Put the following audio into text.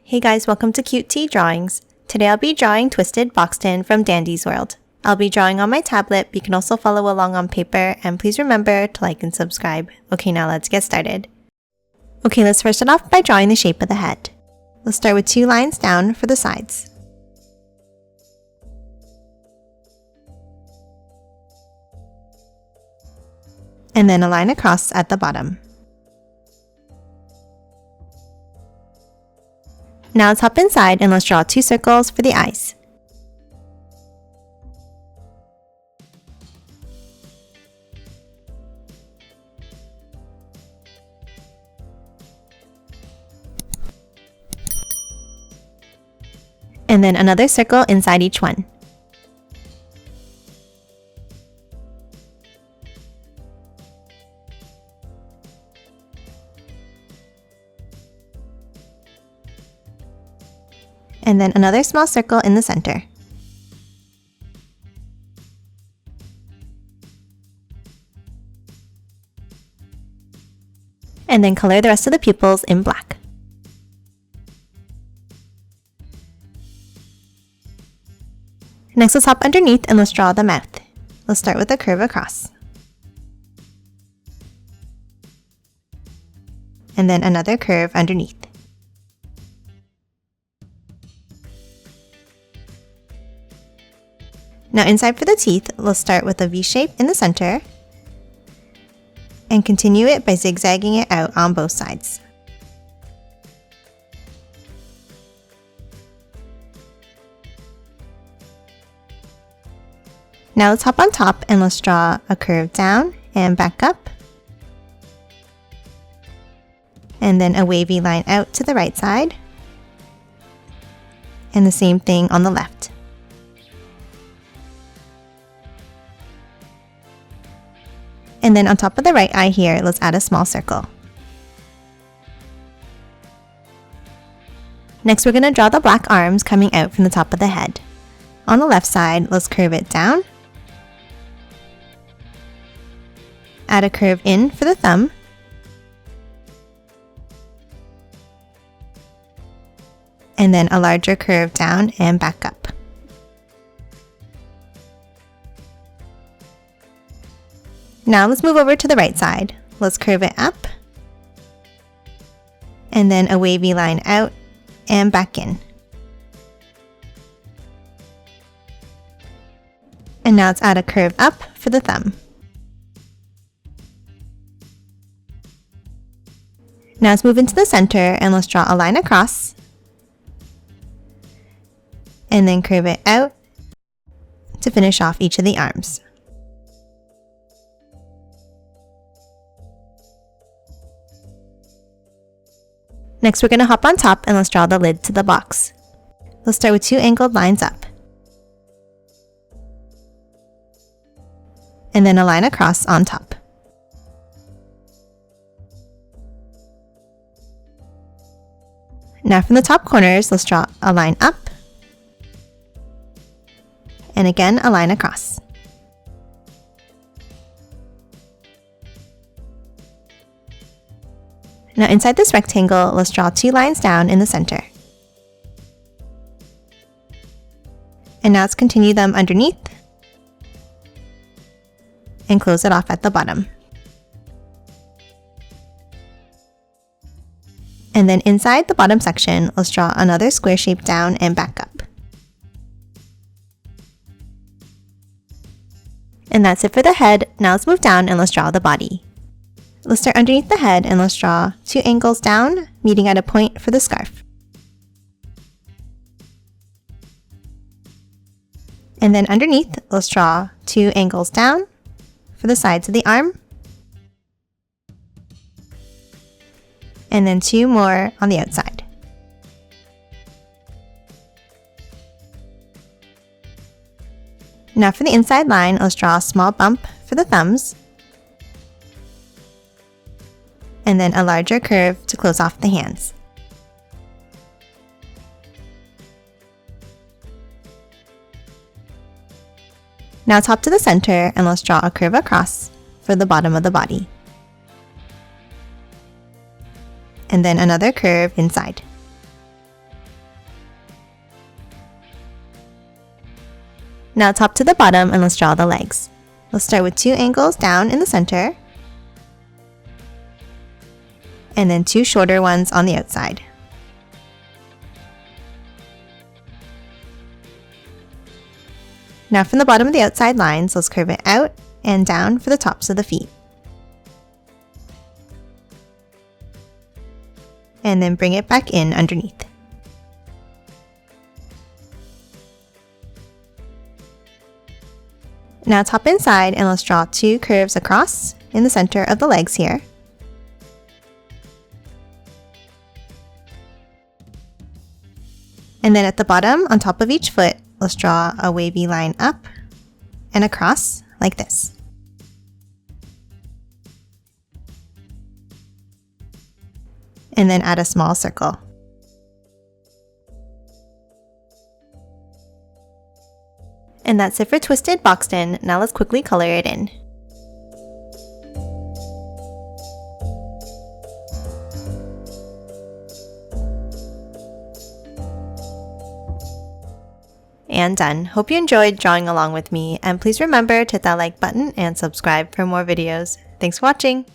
Hey guys, welcome to Cute Tea Drawings. Today I'll be drawing Twisted Boxten from Dandy's World. I'll be drawing on my tablet, but you can also follow along on paper, and please remember to like and subscribe. Okay, now let's get started. Okay, let's first start off by drawing the shape of the head. Let's start with 2 lines down for the sides. And then a line across at the bottom. Now let's hop inside and let's draw 2 circles for the eyes. And then another circle inside each one. And then another small circle in the center. And then color the rest of the pupils in black. Next, let's hop underneath and let's draw the mouth. Let's start with a curve across. And then another curve underneath. Now inside for the teeth, let's start with a V shape in the center and continue it by zigzagging it out on both sides. Now let's hop on top and let's draw a curve down and back up. And then a wavy line out to the right side. And the same thing on the left. And then on top of the right eye here, let's add a small circle. Next, we're going to draw the black arms coming out from the top of the head. On the left side, let's curve it down. Add a curve in for the thumb. And then a larger curve down and back up. Now let's move over to the right side. Let's curve it up. And then a wavy line out and back in. And now let's add a curve up for the thumb. Now let's move into the center and let's draw a line across. And then curve it out to finish off each of the arms. Next, we're going to hop on top and let's draw the lid to the box. Let's start with 2 angled lines up. And then a line across on top. Now from the top corners, let's draw a line up. And again, a line across. Now inside this rectangle, let's draw 2 lines down in the center. And now let's continue them underneath and close it off at the bottom. And then inside the bottom section, let's draw another square shape down and back up. And that's it for the head. Now let's move down and let's draw the body. Let's start underneath the head and let's draw 2 angles down, meeting at a point for the scarf. And then underneath, let's draw 2 angles down for the sides of the arm. And then 2 more on the outside. Now for the inside line, let's draw a small bump for the thumbs. And then a larger curve to close off the hands. Now top to the center and let's draw a curve across for the bottom of the body. And then another curve inside. Now top to the bottom and let's draw the legs. Let's start with 2 angles down in the center, and then 2 shorter ones on the outside. Now from the bottom of the outside lines, let's curve it out and down for the tops of the feet. And then bring it back in underneath. Now top inside and let's draw 2 curves across in the center of the legs here. And then at the bottom, on top of each foot, let's draw a wavy line up and across like this. And then add a small circle. And that's it for Twisted Boxten. Now let's quickly color it in. And done. Hope you enjoyed drawing along with me, and please remember to hit that like button and subscribe for more videos. Thanks for watching!